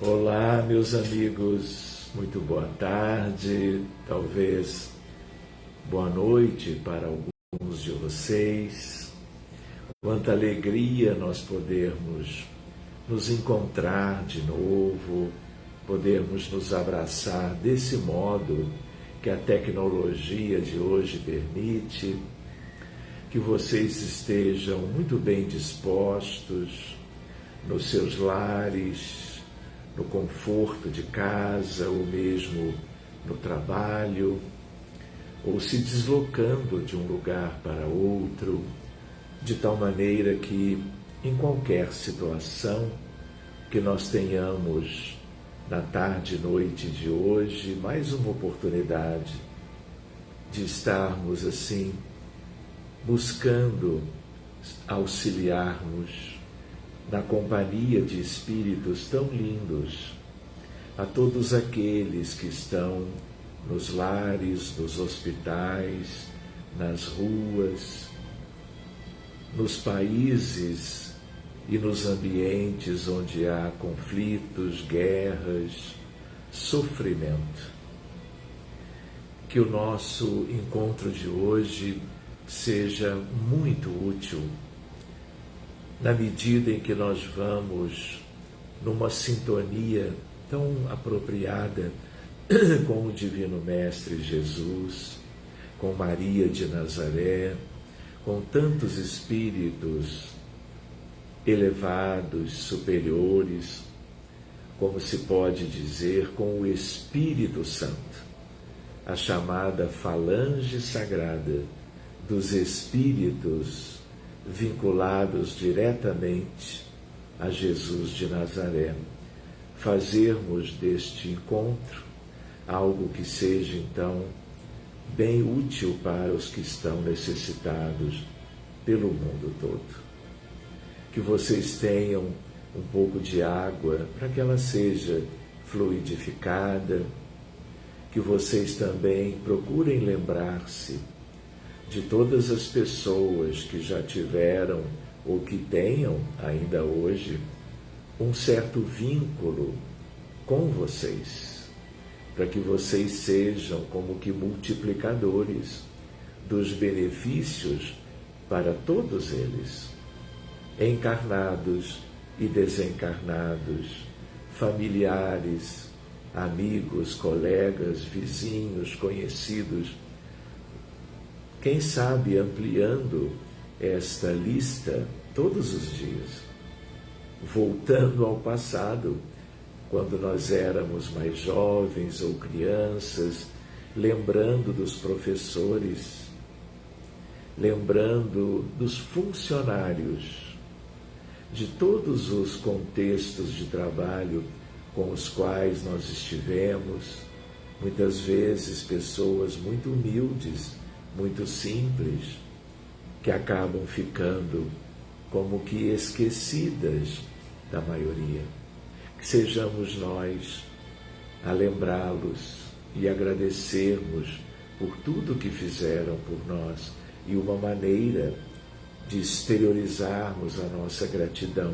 Olá, meus amigos, muito boa tarde, talvez boa noite para alguns de vocês. Quanta alegria nós podermos nos encontrar de novo, podermos nos abraçar desse modo que a tecnologia de hoje permite, que vocês estejam muito bem dispostos nos seus lares, no conforto de casa, ou mesmo no trabalho, ou se deslocando de um lugar para outro, de tal maneira que, em qualquer situação, que nós tenhamos na tarde e noite de hoje mais uma oportunidade de estarmos assim, buscando auxiliarmos na companhia de espíritos tão lindos, a todos aqueles que estão nos lares, nos hospitais, nas ruas, nos países e nos ambientes onde há conflitos, guerras, sofrimento. Que o nosso encontro de hoje seja muito útil, na medida em que nós vamos numa sintonia tão apropriada com o Divino Mestre Jesus, com Maria de Nazaré, com tantos espíritos elevados, superiores, como se pode dizer, com o Espírito Santo, a chamada falange sagrada dos espíritos vinculados diretamente a Jesus de Nazaré, fazermos deste encontro algo que seja, então, bem útil para os que estão necessitados pelo mundo todo. Que vocês tenham um pouco de água para que ela seja fluidificada, que vocês também procurem lembrar-se de todas as pessoas que já tiveram ou que tenham ainda hoje um certo vínculo com vocês, para que vocês sejam como que multiplicadores dos benefícios para todos eles, encarnados e desencarnados, familiares, amigos, colegas, vizinhos, conhecidos. Quem sabe ampliando esta lista todos os dias, voltando ao passado, quando nós éramos mais jovens ou crianças, lembrando dos professores, lembrando dos funcionários, de todos os contextos de trabalho com os quais nós estivemos, muitas vezes pessoas muito humildes, muito simples, que acabam ficando como que esquecidas da maioria. Que sejamos nós a lembrá-los e agradecermos por tudo que fizeram por nós, e uma maneira de exteriorizarmos a nossa gratidão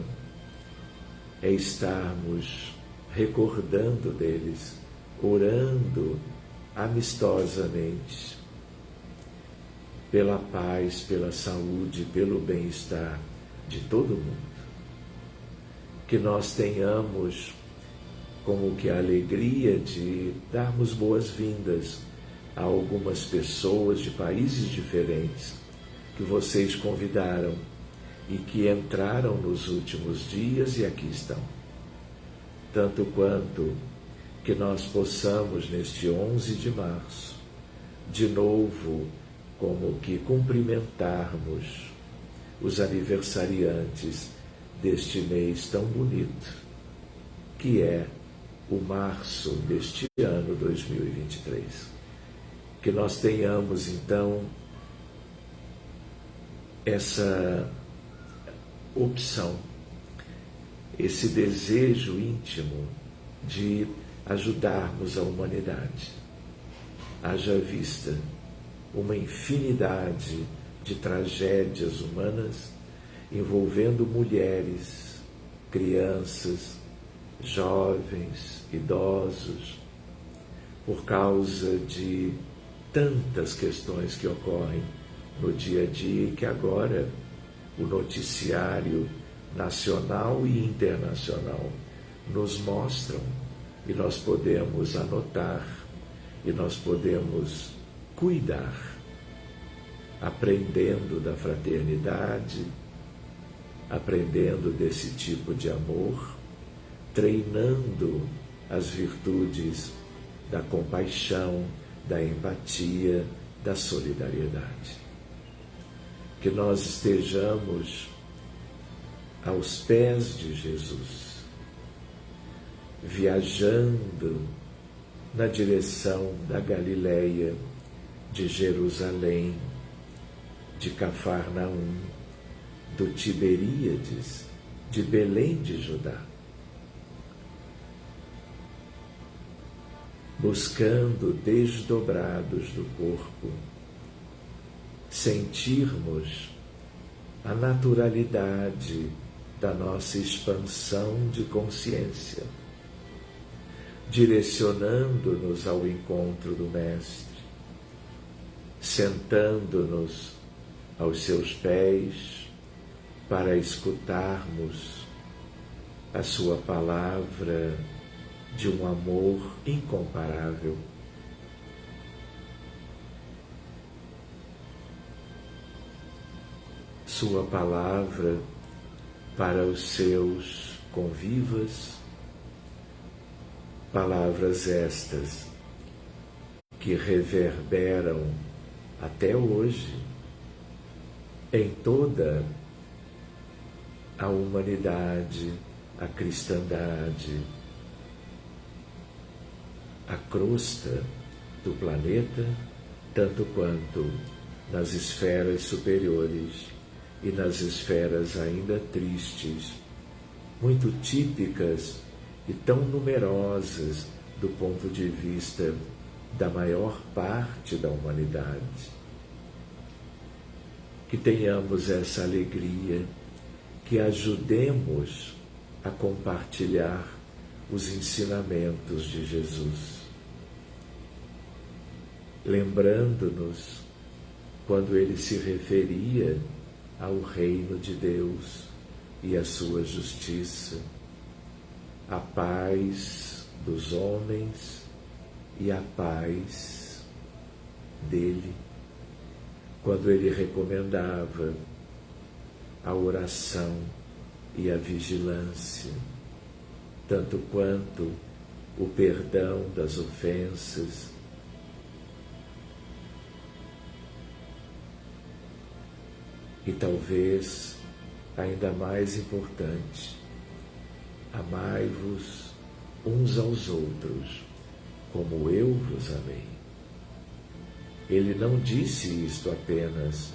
é estarmos recordando deles, orando amistosamente pela paz, pela saúde, pelo bem-estar de todo mundo. Que nós tenhamos como que a alegria de darmos boas-vindas a algumas pessoas de países diferentes que vocês convidaram e que entraram nos últimos dias e aqui estão. Tanto quanto que nós possamos, neste 11 de março, de novo, como que cumprimentarmos os aniversariantes deste mês tão bonito, que é o março deste ano 2023. Que nós tenhamos, então, essa opção, esse desejo íntimo de ajudarmos a humanidade. Haja vista uma infinidade de tragédias humanas envolvendo mulheres, crianças, jovens, idosos, por causa de tantas questões que ocorrem no dia a dia e que agora o noticiário nacional e internacional nos mostram, e nós podemos anotar, e nós podemos cuidar, aprendendo da fraternidade, aprendendo desse tipo de amor, treinando as virtudes da compaixão, da empatia, da solidariedade. Que nós estejamos aos pés de Jesus, viajando na direção da Galileia, de Jerusalém, de Cafarnaum, do Tiberíades, de Belém de Judá, buscando desdobrados do corpo, sentirmos a naturalidade da nossa expansão de consciência, direcionando-nos ao encontro do Mestre, sentando-nos aos seus pés para escutarmos a sua palavra de um amor incomparável. Sua palavra para os seus convivas, palavras estas que reverberam até hoje em toda a humanidade, a cristandade, a crosta do planeta, tanto quanto nas esferas superiores e nas esferas ainda tristes, muito típicas e tão numerosas do ponto de vista da maior parte da humanidade. Que tenhamos essa alegria, que ajudemos a compartilhar os ensinamentos de Jesus, lembrando-nos quando ele se referia ao reino de Deus e à sua justiça, a paz dos homens e a paz dele, quando ele recomendava a oração e a vigilância, tanto quanto o perdão das ofensas, e talvez ainda mais importante, amai-vos uns aos outros, como eu vos amei. Ele não disse isto apenas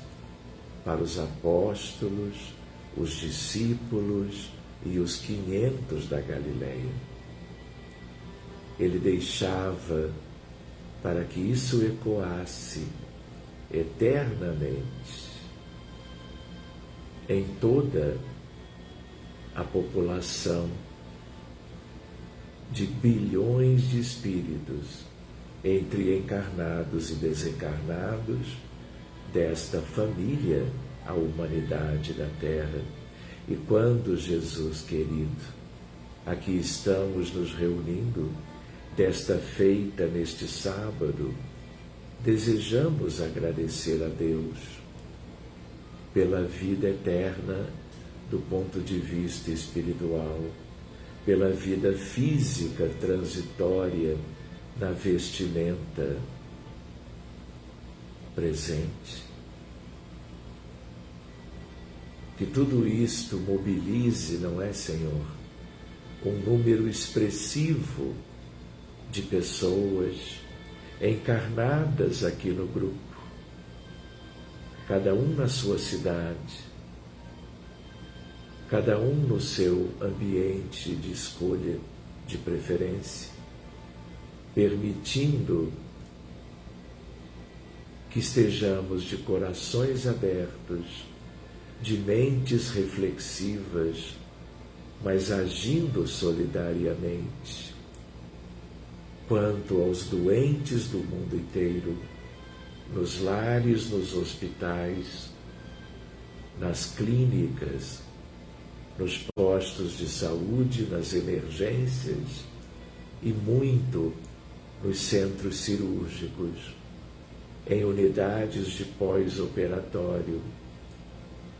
para os apóstolos, os discípulos e os 500 da Galileia. Ele deixava para que isso ecoasse eternamente em toda a população de bilhões de espíritos, entre encarnados e desencarnados, desta família, a humanidade da Terra. E quando, Jesus querido, aqui estamos nos reunindo, desta feita, neste sábado, desejamos agradecer a Deus pela vida eterna do ponto de vista espiritual, pela vida física transitória na vestimenta presente. Que tudo isto mobilize, não é, Senhor, um número expressivo de pessoas encarnadas aqui no grupo, cada um na sua cidade, cada um no seu ambiente de escolha, de preferência, permitindo que estejamos de corações abertos, de mentes reflexivas, mas agindo solidariamente. Quanto aos doentes do mundo inteiro, nos lares, nos hospitais, nas clínicas, nos postos de saúde, nas emergências e muito nos centros cirúrgicos, em unidades de pós-operatório,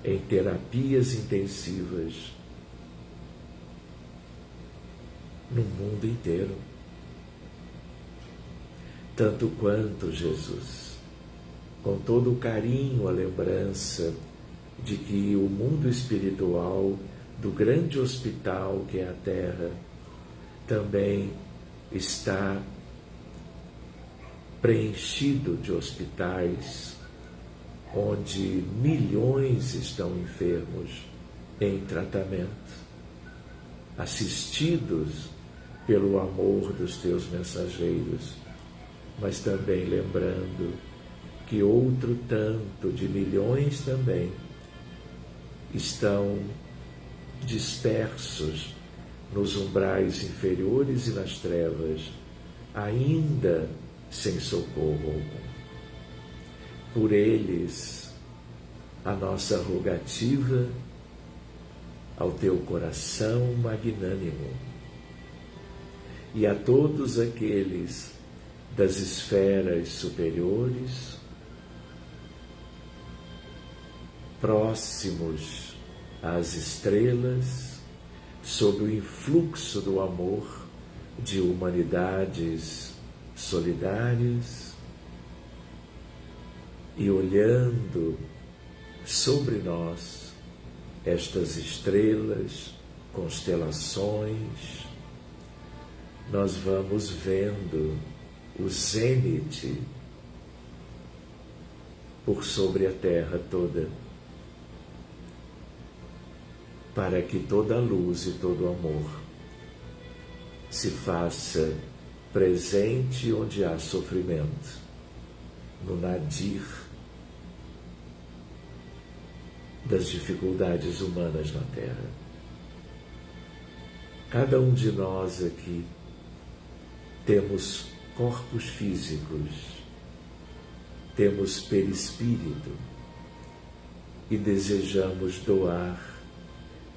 em terapias intensivas, no mundo inteiro. Tanto quanto Jesus, com todo o carinho, a lembrança de que o mundo espiritual do grande hospital que é a Terra também está preenchido de hospitais onde milhões estão enfermos em tratamento, assistidos pelo amor dos teus mensageiros, mas também lembrando que outro tanto de milhões também estão dispersos nos umbrais inferiores e nas trevas, ainda sem socorro algum. Por eles, a nossa rogativa ao teu coração magnânimo e a todos aqueles das esferas superiores, próximos às estrelas, sob o influxo do amor de humanidades solidárias e olhando sobre nós estas estrelas, constelações, nós vamos vendo o zênite por sobre a terra toda, para que toda a luz e todo o amor se faça presente onde há sofrimento, no nadir das dificuldades humanas na Terra. Cada um de nós aqui temos corpos físicos, temos perispírito e desejamos doar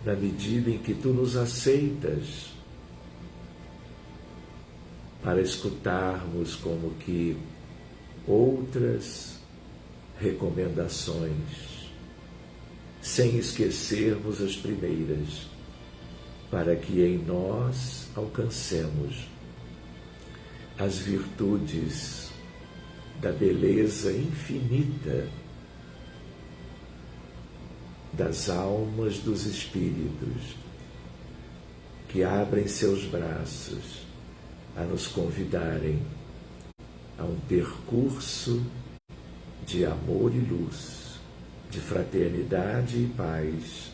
na medida em que tu nos aceitas, para escutarmos como que outras recomendações, sem esquecermos as primeiras, para que em nós alcancemos as virtudes da beleza infinita das almas dos espíritos, que abrem seus braços a nos convidarem a um percurso de amor e luz, de fraternidade e paz,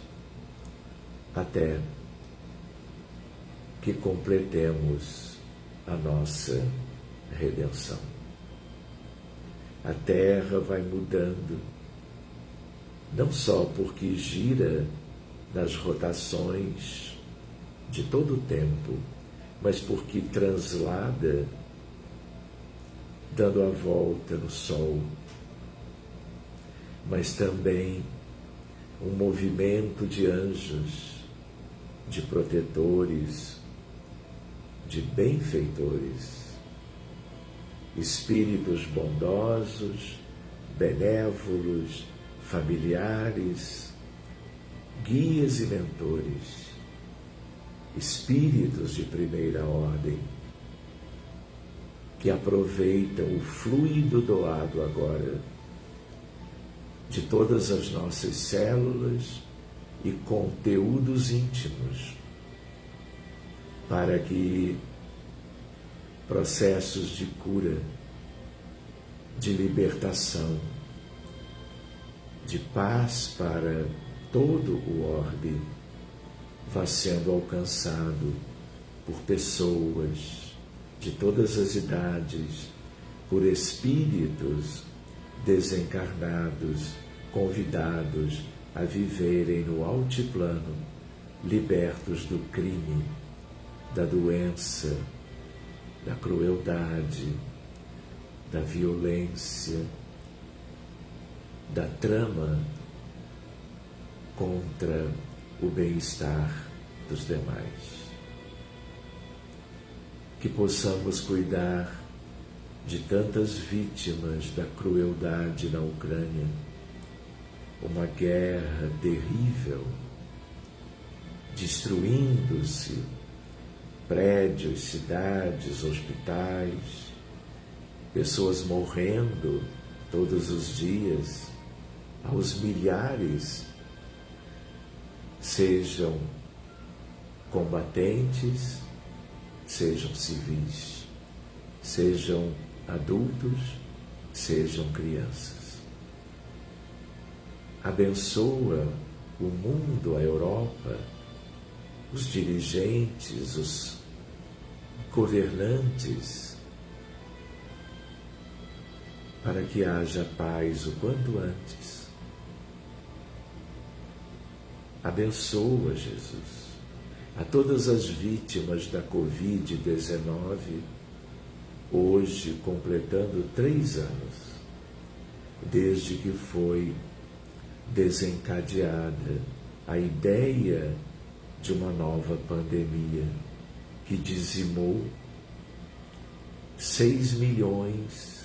até que completemos a nossa redenção. A Terra vai mudando, não só porque gira nas rotações de todo o tempo, mas porque translada, dando a volta no Sol, mas também um movimento de anjos, de protetores, de benfeitores, espíritos bondosos, benévolos, familiares, guias e mentores, espíritos de primeira ordem, que aproveitam o fluido doado agora de todas as nossas células e conteúdos íntimos, para que processos de cura, de libertação, de paz para todo o orbe vá sendo alcançado por pessoas de todas as idades, por espíritos desencarnados, convidados a viverem no altiplano, libertos do crime, da doença, da crueldade, da violência, da trama contra o bem-estar dos demais. Que possamos cuidar de tantas vítimas da crueldade na Ucrânia, uma guerra terrível, destruindo-se prédios, cidades, hospitais, pessoas morrendo todos os dias, aos milhares, sejam combatentes, sejam civis, sejam adultos, sejam crianças. Abençoa o mundo, a Europa, os dirigentes, os governantes, para que haja paz o quanto antes. Abençoa, Jesus, a todas as vítimas da Covid-19, hoje completando 3 anos, desde que foi desencadeada a ideia de uma nova pandemia que dizimou 6 milhões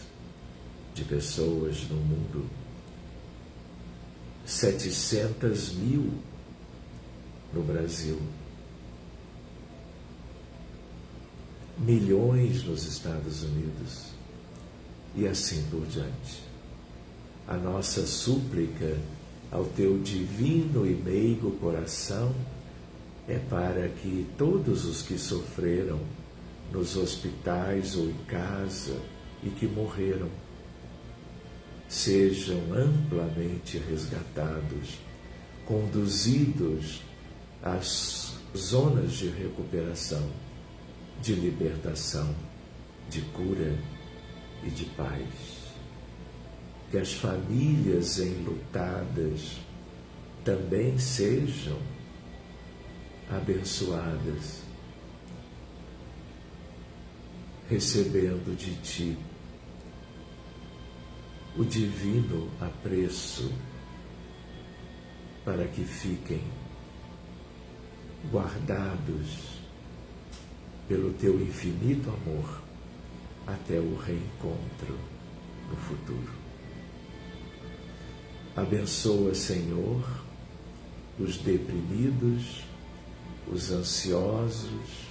de pessoas no mundo, 700 mil no Brasil, milhões nos Estados Unidos e assim por diante. A nossa súplica ao teu divino e meigo coração é para que todos os que sofreram nos hospitais ou em casa e que morreram sejam amplamente resgatados, conduzidos às zonas de recuperação, de libertação, de cura e de paz. Que as famílias enlutadas também sejam abençoadas, recebendo de ti o divino apreço para que fiquem guardados pelo teu infinito amor até o reencontro no futuro. Abençoa, Senhor, os deprimidos, os ansiosos,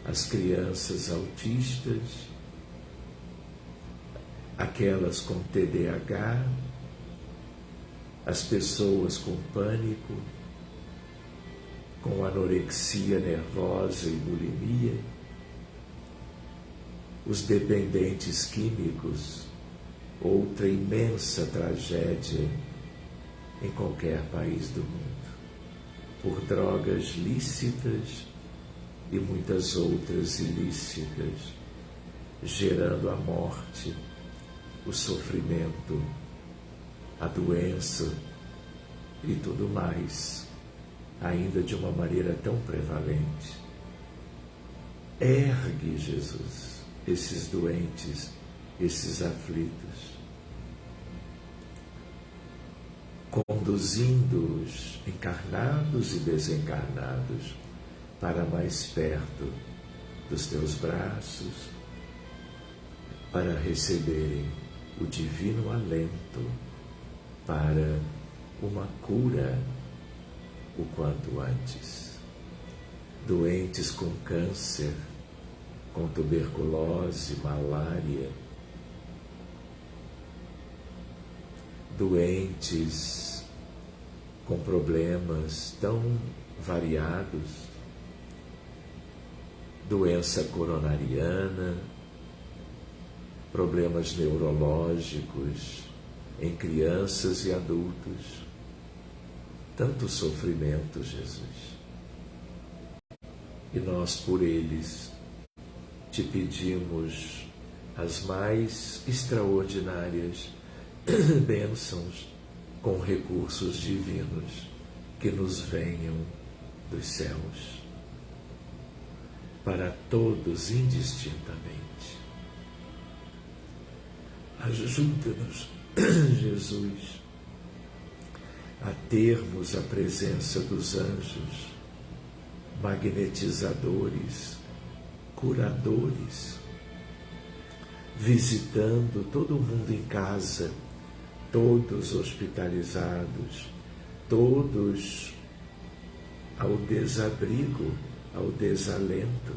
as crianças autistas, aquelas com TDAH, as pessoas com pânico, com anorexia nervosa e bulimia, os dependentes químicos, outra imensa tragédia em qualquer país do mundo, por drogas lícitas e muitas outras ilícitas, gerando a morte, o sofrimento, a doença e tudo mais, ainda de uma maneira tão prevalente. Ergue, Jesus, esses doentes, esses aflitos, conduzindo-os, encarnados e desencarnados, para mais perto dos teus braços, para receberem o divino alento para uma cura o quanto antes. Doentes com câncer, com tuberculose, malária, doentes com problemas tão variados, doença coronariana, problemas neurológicos em crianças e adultos, tanto sofrimento, Jesus. E nós, por eles, te pedimos as mais extraordinárias bênçãos com recursos divinos que nos venham dos céus, para todos indistintamente. Ajuda-nos, Jesus, a termos a presença dos anjos, magnetizadores, curadores, visitando todo mundo em casa, todos hospitalizados, todos ao desabrigo, ao desalento,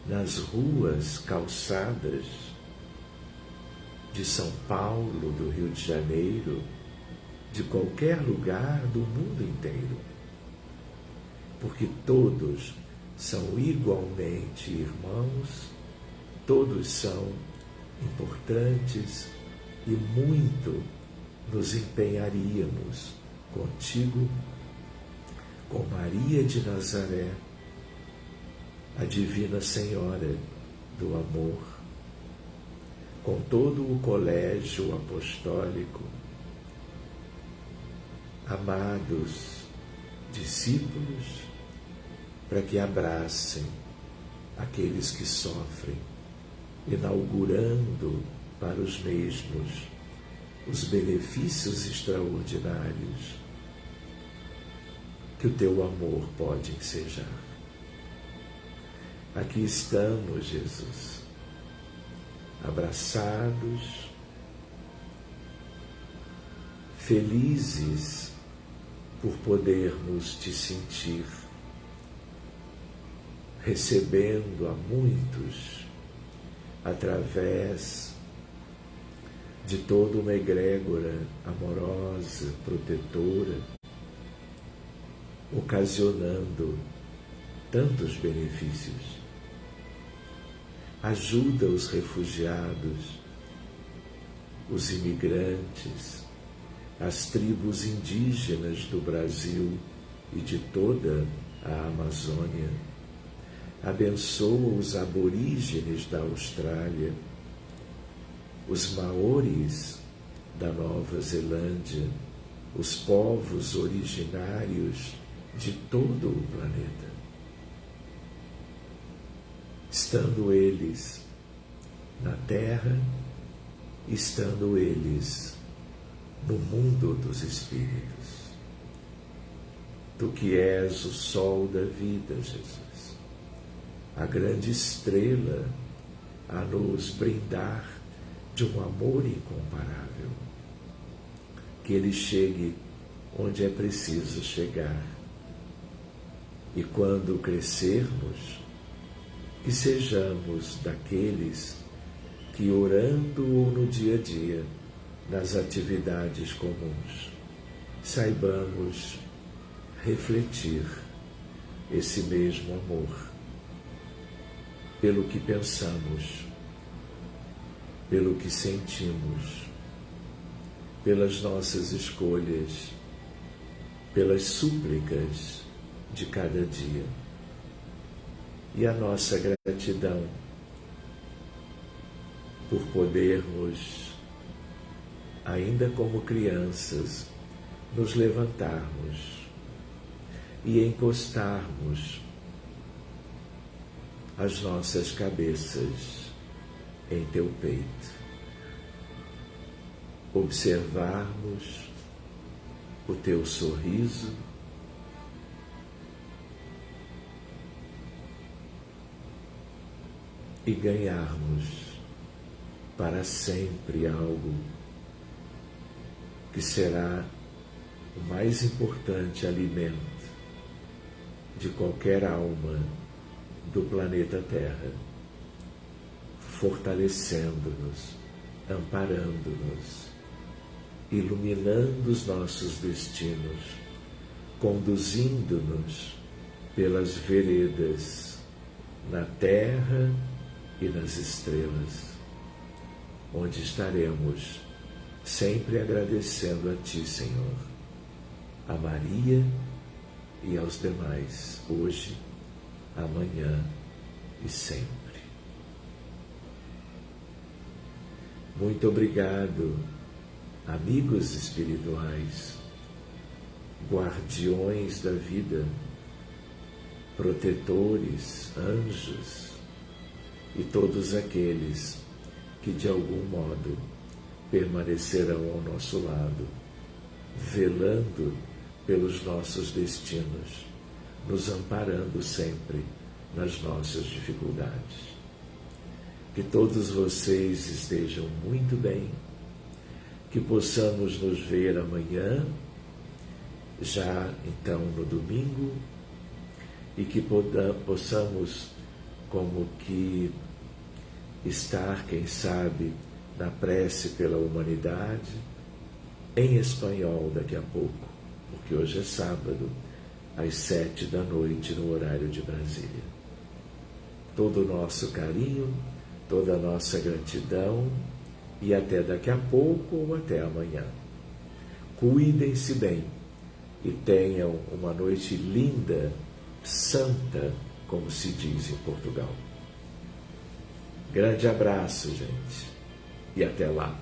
nas ruas, calçadas de São Paulo, do Rio de Janeiro, de qualquer lugar do mundo inteiro, porque todos são igualmente irmãos, todos são importantes e muito nos empenharíamos contigo, com Maria de Nazaré, a Divina Senhora do Amor, com todo o colégio apostólico, amados discípulos, para que abracem aqueles que sofrem, inaugurando para os mesmos os benefícios extraordinários que o teu amor pode ensejar. Aqui estamos, Jesus, abraçados, felizes por podermos te sentir, recebendo a muitos através de toda uma egrégora amorosa, protetora, ocasionando tantos benefícios. Ajuda os refugiados, os imigrantes, as tribos indígenas do Brasil e de toda a Amazônia. Abençoa os aborígenes da Austrália, os maoris da Nova Zelândia, os povos originários de todo o planeta. Estando eles na Terra, estando eles no mundo dos espíritos. Tu que és o sol da vida, Jesus, a grande estrela a nos brindar de um amor incomparável, que ele chegue onde é preciso chegar. E quando crescermos, que sejamos daqueles que, orando ou no dia a dia, nas atividades comuns, saibamos refletir esse mesmo amor pelo que pensamos, pelo que sentimos, pelas nossas escolhas, pelas súplicas de cada dia. E a nossa gratidão por podermos, ainda como crianças, nos levantarmos e encostarmos as nossas cabeças em teu peito, observarmos o teu sorriso, e ganharmos para sempre algo que será o mais importante alimento de qualquer alma do planeta Terra, fortalecendo-nos, amparando-nos, iluminando os nossos destinos, conduzindo-nos pelas veredas na terra e nas estrelas, onde estaremos sempre agradecendo a Ti, Senhor, a Maria e aos demais, hoje, amanhã e sempre. Muito obrigado, amigos espirituais, guardiões da vida, protetores, anjos e todos aqueles que de algum modo permanecerão ao nosso lado, velando pelos nossos destinos, nos amparando sempre nas nossas dificuldades. Que todos vocês estejam muito bem, que possamos nos ver amanhã, já então no domingo, e que possamos como que estar, quem sabe, na prece pela humanidade, em espanhol daqui a pouco, porque hoje é sábado, às 7 da noite, no horário de Brasília. Todo o nosso carinho, toda a nossa gratidão, e até daqui a pouco ou até amanhã. Cuidem-se bem e tenham uma noite linda, santa, como se diz em Portugal. Grande abraço, gente, e até lá.